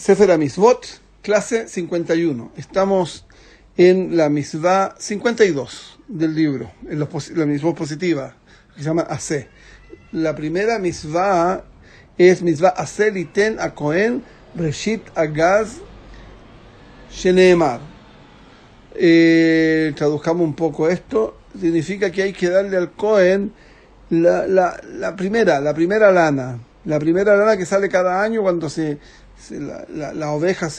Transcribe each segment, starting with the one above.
Sefer HaMitzvot, clase 51. Estamos en la Mitzvah 52 del libro, en la Mitzvah positiva, que se llama Aseh. La primera Mitzvah es Mitzvah Aseh Liten a Kohen Reshit Agaz Sheneemar. Traduzcamos un poco esto. Significa que hay que darle al Kohen la primera lana. La primera lana que sale cada año cuando la oveja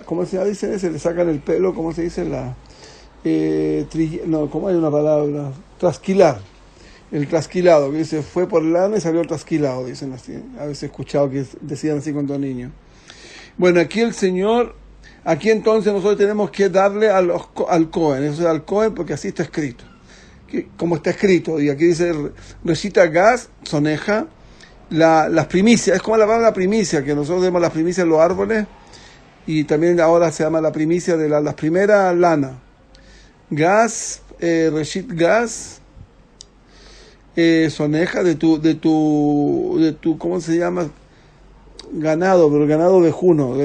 ¿cómo se dice? Se le sacan el pelo, ¿cómo se dice? ¿Cómo hay una palabra? Trasquilar. El trasquilado, que dice, fue por lana y salió trasquilado, dicen así. A veces he escuchado que decían así cuando niños. Bueno, aquí entonces nosotros tenemos que darle al Cohen, eso es al Cohen porque así está escrito. Como está escrito, y aquí dice Reshit Agaz, soneja, las primicias, es como la palabra primicia, que nosotros demos las primicias en los árboles, y también ahora se llama la primicia de las primeras lana. Gas, Reshit Gaz, soneja de tu, ¿cómo se llama? Ganado, pero el ganado ovejuno,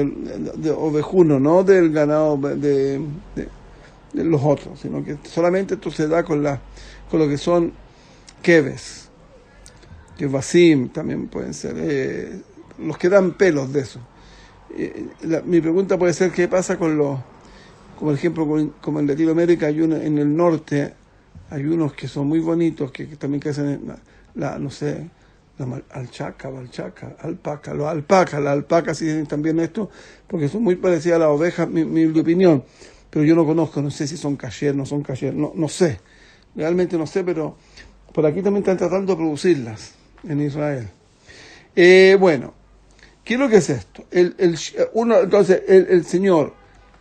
ovejuno, no del ganado de los otros, sino que solamente esto se da con lo que son keves, kevasim también pueden ser, los que dan pelos de eso. Mi pregunta puede ser, ¿qué pasa como por ejemplo, como en Latinoamérica en el norte, hay unos que son muy bonitos, que también crecen no sé, alpaca, las alpacas sí tienen también esto, porque son muy parecidas a las ovejas, mi opinión, pero yo no conozco, no sé si son kasher, no son kasher, no sé, realmente no sé, pero por aquí también están tratando de producirlas en Israel. Bueno, ¿qué es lo que es esto? Entonces, el Señor,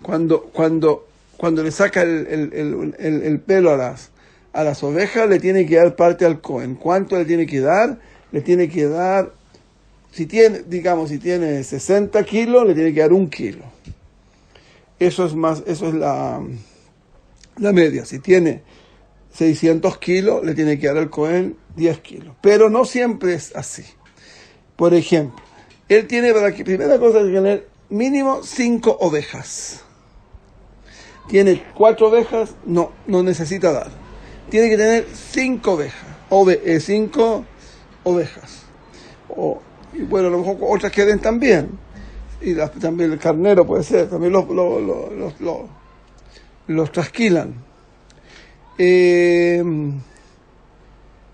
cuando le saca el pelo a las ovejas, le tiene que dar parte al Cohen. ¿Cuánto le tiene que dar? Le tiene que dar, si tiene 60 kilos, le tiene que dar 1 kilo. Eso es la media. Si tiene 600 kilos, le tiene que dar al Cohen 10 kilos. Pero no siempre es así. Por ejemplo, él tiene primera cosa que tener mínimo 5 ovejas. Tiene 4 ovejas, no necesita dar. Tiene que tener 5 ovejas. 5 ovejas. Y bueno, a lo mejor otras que den también. Y también el carnero puede ser. También los trasquilan.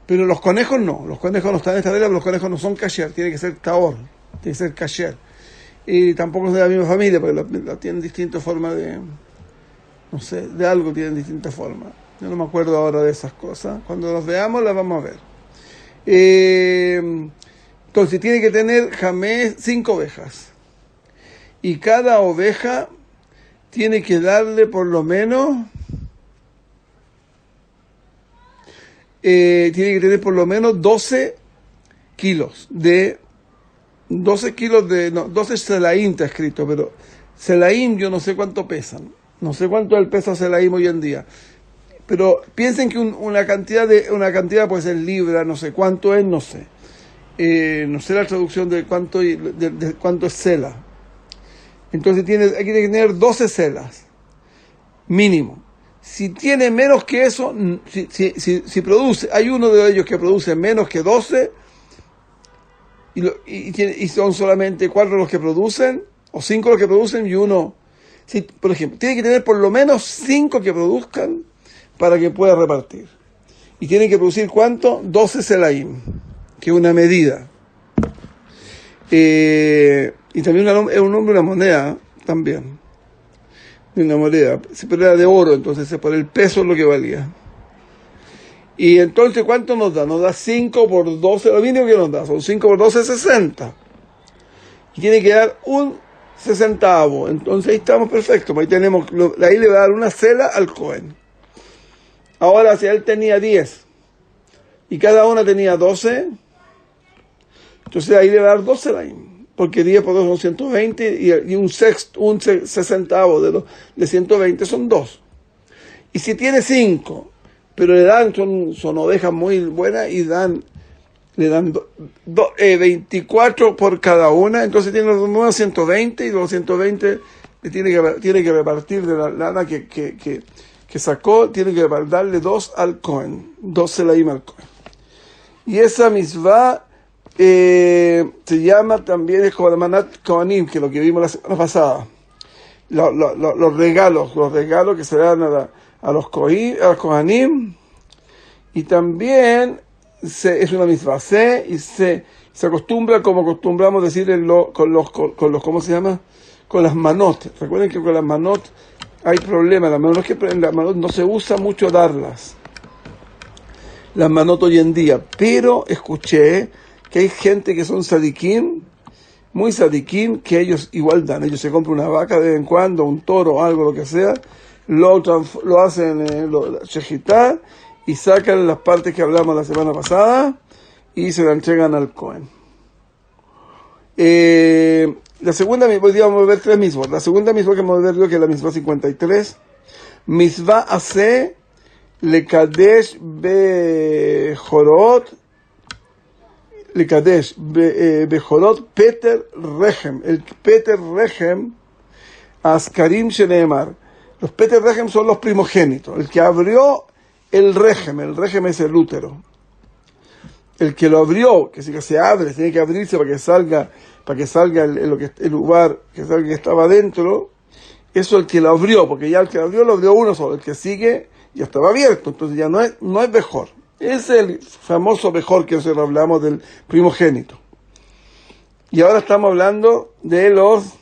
Pero los conejos no. Los conejos no están en esta regla, los conejos no son kasher. Tiene que ser taor. Tiene que ser kasher. Y tampoco es de la misma familia, porque tienen distintas formas no sé, de algo tienen distintas formas. Yo no me acuerdo ahora de esas cosas. Cuando los veamos las vamos a ver. Entonces tiene que tener 5 ovejas. Y cada oveja tiene que darle por lo menos 12 kilos de 12 selaim está escrito, pero selaim yo no sé cuánto pesan. No sé cuánto es el peso selaim hoy en día. Pero piensen que una cantidad puede ser libra, no sé cuánto es, no sé. No sé la traducción de cuánto es sela. Entonces hay que tener 12 selas, mínimo. Si tiene menos que eso, si produce, hay uno de ellos que produce menos que 12, y son solamente 4 los que producen, o 5 los que producen, y uno, por ejemplo, tiene que tener por lo menos 5 que produzcan, para que pueda repartir. Y tienen que producir ¿cuánto? 12 selaim, que es una medida. Y también es un nombre de una moneda, también. De una moneda. Pero era de oro, entonces por el peso es lo que valía. Y entonces, ¿cuánto nos da? Nos da 5 por 12, lo mínimo que nos da, son 5 por 12, 60. Y tiene que dar 1 60avo. Entonces ahí estamos perfectos. Ahí le va a dar una sela al Cohen. Ahora, si él tenía 10 y cada una tenía 12, entonces ahí le va a dar 12 selaim, porque 10 por 2 son 120 y un 60avo de 120 son 2. Y si tiene 5, pero le dan, son ovejas muy buenas y dan le dan 24 por cada una, entonces tiene los nuevos 120 y los 120 le tiene que repartir de la lana que sacó, tiene que darle 2 al Cohen, 2 selaim al Cohen. Y esa misvá se llama también el Manat Kohanim, que es lo que vimos la semana pasada. Los regalos que se dan a los Kohanim, y también es una misvá, y se acostumbra, como acostumbramos decir con los ¿cómo se llama? Con las manot. Recuerden que con las manot hay problemas. Las manot no se usa mucho darlas, las manot hoy en día, pero escuché que hay gente que son sadikim, muy sadikim, que ellos igual dan. Ellos se compran una vaca de vez en cuando, un toro, algo, lo que sea, lo hacen shejitá, y sacan las partes que hablamos la semana pasada y se la entregan al Cohen. La segunda misma, hoy día vamos a ver 3 mismos. La segunda misma que vamos a ver yo, que es la misma 53, misvá hace lekadesh bejorot, lekadesh bejorot Peter Rechem. El Peter Rechem, Askarim Sheneemar. Los Peter Rechem son los primogénitos. El que abrió el Rechem es el útero. El que lo abrió, que se abre, tiene que abrirse para que salga el lugar que estaba adentro. Eso el que lo abrió, porque ya el que lo abrió uno solo. El que sigue ya estaba abierto, entonces ya no es Bejor. Es el famoso Bejor que nosotros hablamos del primogénito. Y ahora estamos hablando de los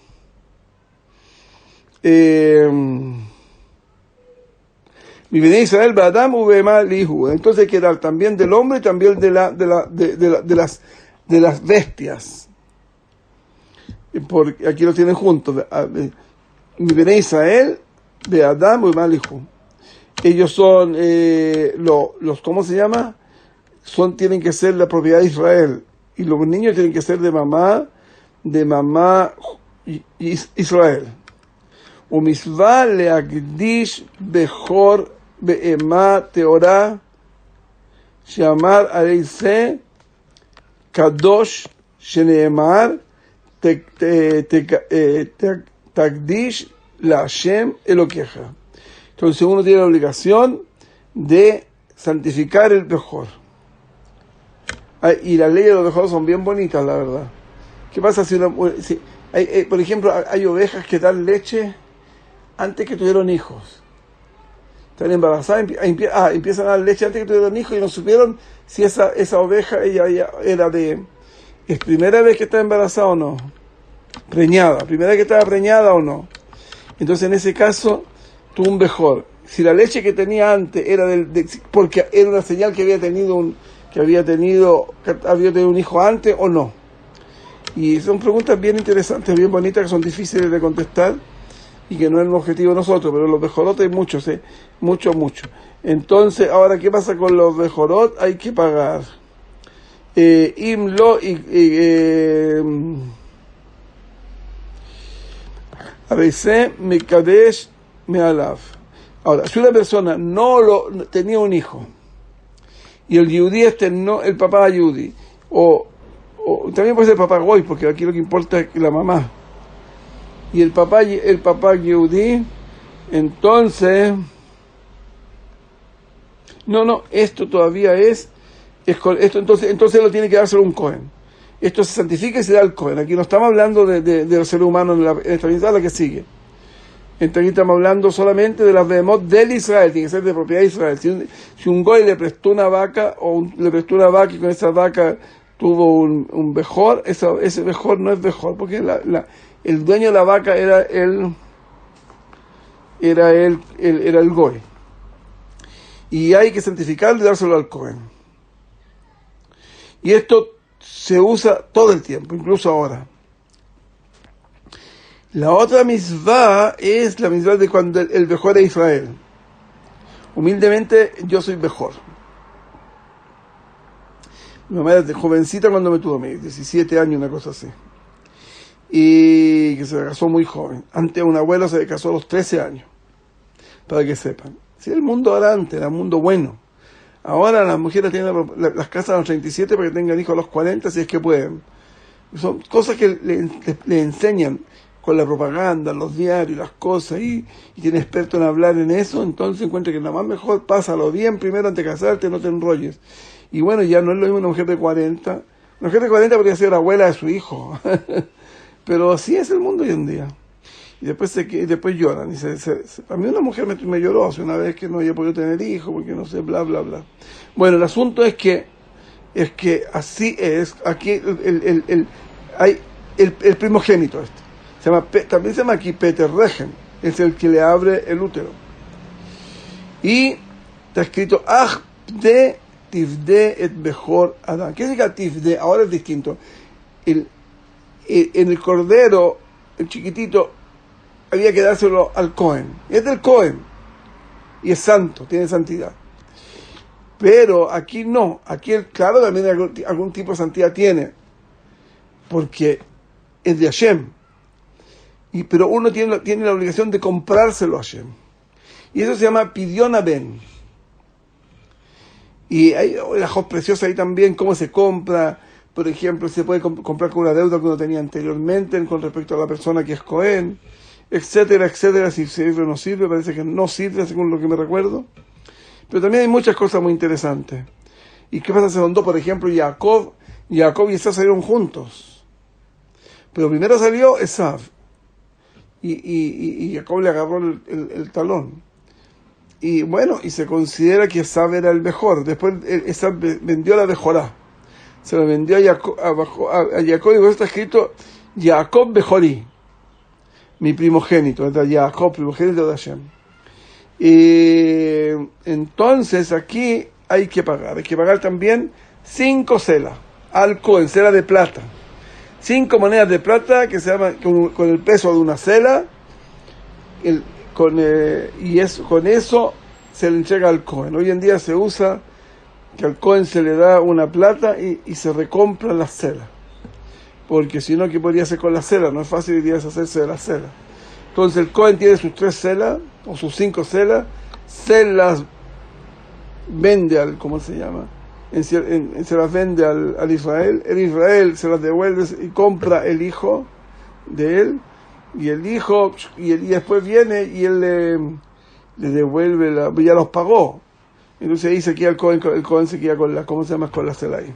mi bnei Israel b'adam u'behema lihu. Entonces hay que dar también del hombre y también de las bestias. Porque aquí lo tienen juntos. Mi bnei Israel b'adam u'behema lihu. Ellos son los ¿cómo se llama? Tienen que ser la propiedad de Israel, y los niños tienen que ser de mamá Israel. ומצווה להקדיש בכור בהמה טהורה, שאמר הרי זה קדוש, שנאמר תקדיש להשם אלוקיך. Entonces uno tiene la obligación de santificar el Bejor. Y las leyes de los Bejor son bien bonitas, la verdad. ¿Qué pasa si por ejemplo, hay ovejas que dan leche antes que tuvieron hijos? Están embarazadas, empiezan a dar leche antes que tuvieron hijos, y no supieron si esa oveja ella era ¿es primera vez que está embarazada o no? Preñada, primera vez que estaba preñada o no. Entonces en ese caso tuvo un Bejor. Si la leche que tenía antes era porque era una señal que había tenido un hijo antes o no. Y son preguntas bien interesantes, bien bonitas, que son difíciles de contestar y que no es el objetivo de nosotros, pero los Bejorot hay muchos, mucho. Entonces, ahora, ¿qué pasa con los Bejorot? Hay que pagar. Imlo Areise Mekadesh Mealav. Ahora, si una persona tenía un hijo, y el Yehudí el papá Yehudí, o también puede ser papá Goy, porque aquí lo que importa es la mamá, y el papá Yehudí, entonces esto todavía esto entonces lo tiene que dárselo un Cohen. Esto se santifica y se da al Cohen. Aquí no estamos hablando de los seres humanos en esta misma, la que sigue. Entonces aquí estamos hablando solamente de las behemot del Israel, tiene que ser de propiedad de Israel. Si un Goy le prestó una vaca, y con esa vaca tuvo un Bejor, ese Bejor no es Bejor, porque el dueño de la vaca era el Goy. Y hay que santificarlo y dárselo al Cohen. Y esto se usa todo el tiempo, incluso ahora. La otra misvá es la misvá de cuando el Bejor es Israel. Humildemente, yo soy Bejor. Mi mamá era jovencita cuando me tuvo, 17 años, una cosa así. Y que se casó muy joven. Antes un abuelo se casó a los 13 años. Para que sepan. Si el mundo era antes, era un mundo bueno. Ahora las mujeres tienen las casas a los 37 para que tengan hijos a los 40 si es que pueden. Son cosas que le enseñan con la propaganda, los diarios, las cosas, y tiene experto en hablar en eso, entonces encuentra que nada más mejor pásalo bien primero antes de casarte, no te enrolles. Y bueno, ya no es lo mismo una mujer de 40. Una mujer de 40 podría ser abuela de su hijo. Pero así es el mundo hoy en día. Y después lloran. A mí una mujer me lloró hace una vez que no había podido tener hijos, porque no sé, bla, bla, bla. Bueno, el asunto es que así es. Aquí hay el primogénito también se llama aquí Peter Regen, es el que le abre el útero. Y está escrito de Tifde et Bejor Adán. ¿Qué significa Tifde? Ahora es distinto. En el cordero, el chiquitito, había que dárselo al Cohen. Es del Cohen. Y es santo, tiene santidad. Pero aquí no. Aquí, claro, también algún tipo de santidad tiene. Porque es de Hashem. Pero uno tiene la obligación de comprárselo a Hashem. Y eso se llama Pidyon Ben. Y hay la job preciosa ahí también, cómo se compra. Por ejemplo, se puede comprar con una deuda que uno tenía anteriormente con respecto a la persona que es Cohen, etcétera, etcétera. Si sirve o no sirve, parece que no sirve según lo que me recuerdo. Pero también hay muchas cosas muy interesantes. ¿Y qué pasa? Se mandó, por ejemplo, Jacob y Esaú salieron juntos. Pero primero salió Esaú. Y Jacob le agarró el talón. Y bueno, y se considera que Esaú era el mejor. Después Esaú vendió la Bejorá. Se lo vendió a Jacob y por eso está escrito Jacob Bejorí, mi primogénito. Jacob, primogénito de Hashem. Entonces aquí hay que pagar también 5 selas al Cohen, cela de plata. 5 monedas de plata que se llaman con el peso de una cela, con eso se le entrega al Cohen. Hoy en día se usa que al Cohen se le da una plata y se recompra las celas, porque si no, ¿qué podría hacer con las celas? No es fácil hoy día deshacerse de las celas. Entonces el Cohen tiene sus 3 celas o sus 5 celas, se las vende al, ¿cómo se llama? Se las vende al Israel, el Israel se las devuelve y compra el hijo de él, y el hijo, y después viene y él le devuelve, ya los pagó. Entonces ahí se queda el Cohen se queda con ¿cómo se llama? Con la cela ahí.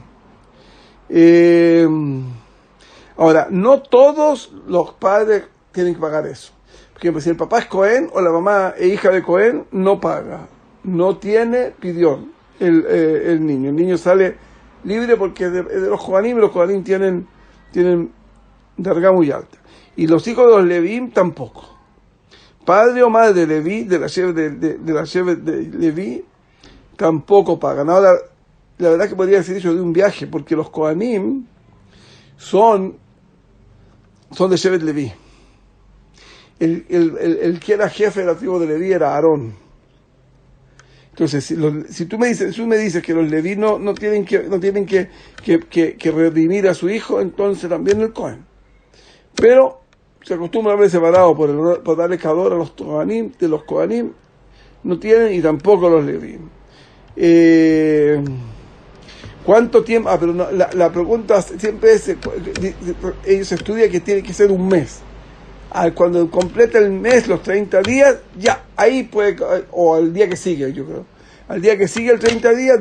Ahora, no todos los padres tienen que pagar eso. Por ejemplo, si el papá es Cohen o la mamá es hija de Cohen, no paga. No tiene pidión el niño. El niño sale libre porque es de los Kohanim tienen darga muy alta. Y los hijos de los Levim tampoco. Padre o madre de Leví, de la Shevet de Leví, tampoco pagan. Ahora, la verdad que podría ser dicho de un viaje, porque los Kohanim son de Shevet Leví. El que era jefe de la tribu de Leví era Aarón. Entonces, si tú me dices que los Leví no tienen que redimir a su hijo, entonces también el Cohen. Pero se acostumbra a haber separado por darle cador a los Kohanim, de los Kohanim no tienen, y tampoco los Leví. ¿Cuánto tiempo? Pero no, la pregunta siempre es, ellos estudian que tiene que ser un mes. Cuando completa el mes, los 30 días, ya, ahí puede, o al día que sigue, yo creo. Al día que sigue el 30 días,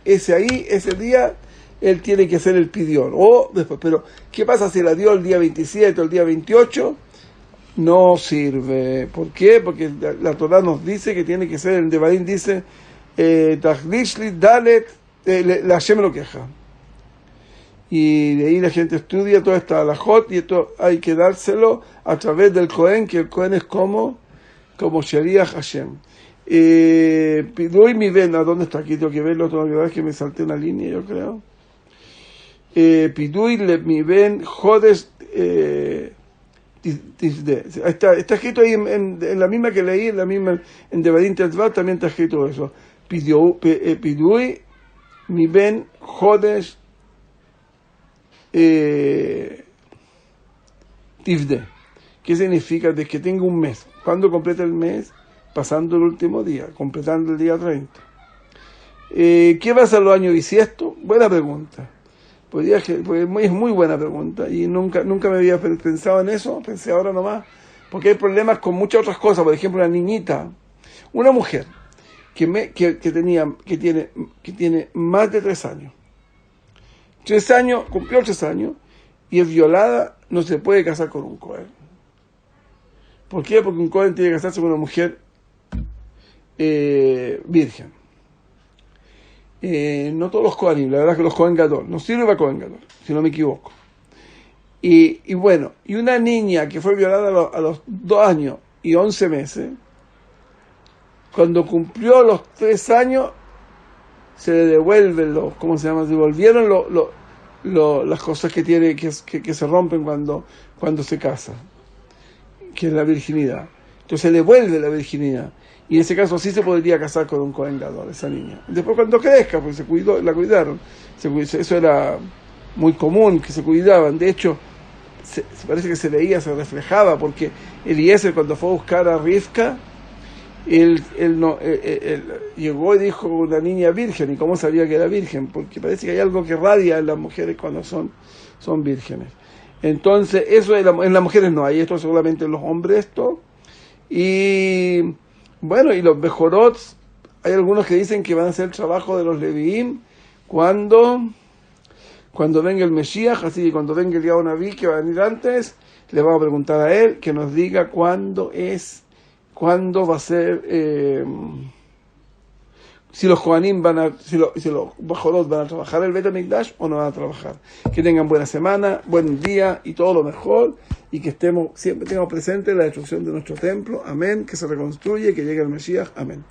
ese día, él tiene que hacer el pidión. O después, pero, ¿qué pasa si la dio el día 27 o el día 28? No sirve. ¿Por qué? Porque la Torah nos dice que tiene que ser, el Devarim dice, Tachlishli Dalet, la Hashem lo queja. Y de ahí la gente estudia toda esta halajot, y esto hay que dárselo a través del Cohen, que el Cohen es como Shaliach Hashem. Pidui mi ven, ¿a dónde está aquí? Tengo que verlo, tengo que ver que me salté una línea, yo creo. Pidui le mi ven jodes está escrito ahí en la misma que leí, en la misma, en Devarim Tetzvat también está escrito eso. Pidui mi ven jodes Tifde. ¿Qué significa? De que tenga un mes. ¿Cuándo completa el mes? Pasando el último día, completando el día 30. ¿Qué va a ser los años bisiestos? Buena pregunta. Es muy buena pregunta y nunca me había pensado en eso, pensé ahora nomás, porque hay problemas con muchas otras cosas. Por ejemplo, una mujer que tiene más de 3 años. 3 años, cumplió 3 años y es violada, no se puede casar con un Cohen. ¿Por qué? Porque un Cohen tiene que casarse con una mujer virgen. No todos los Kohanim, la verdad es que los Kohen Gadol, no sirve para Kohen Gadol, si no me equivoco. Y bueno, y una niña que fue violada a los 2 años y 11 meses, cuando cumplió los 3 años, se le devuelven ¿cómo se llama? Se devolvieron las cosas que tiene, que se rompen cuando se casa, que es la virginidad. Entonces se devuelve la virginidad. Y en ese caso sí se podría casar con un Kohen Gadol, esa niña. Después cuando crezca, pues la cuidaron. Eso era muy común, que se cuidaban. De hecho, parece que se reflejaba, porque Eliezer, cuando fue a buscar a Rivka, él llegó y dijo una niña virgen. ¿Y cómo sabía que era virgen? Porque parece que hay algo que radia en las mujeres cuando son vírgenes. Entonces, eso en las mujeres no hay, esto solamente en los hombres, esto. Y bueno, y los Bejorots, hay algunos que dicen que van a hacer el trabajo de los Leviim cuando venga el Mesías, así que cuando venga el Eliyahu Naví, que va a venir antes, le vamos a preguntar a él que nos diga cuándo va a ser, si los Kohanim si los Bejorot van a trabajar el Beit HaMikdash o no van a trabajar. Que tengan buena semana, buen día y todo lo mejor, y que siempre tengamos presente la destrucción de nuestro templo. Amén. Que se reconstruye, que llegue el Mesías. Amén.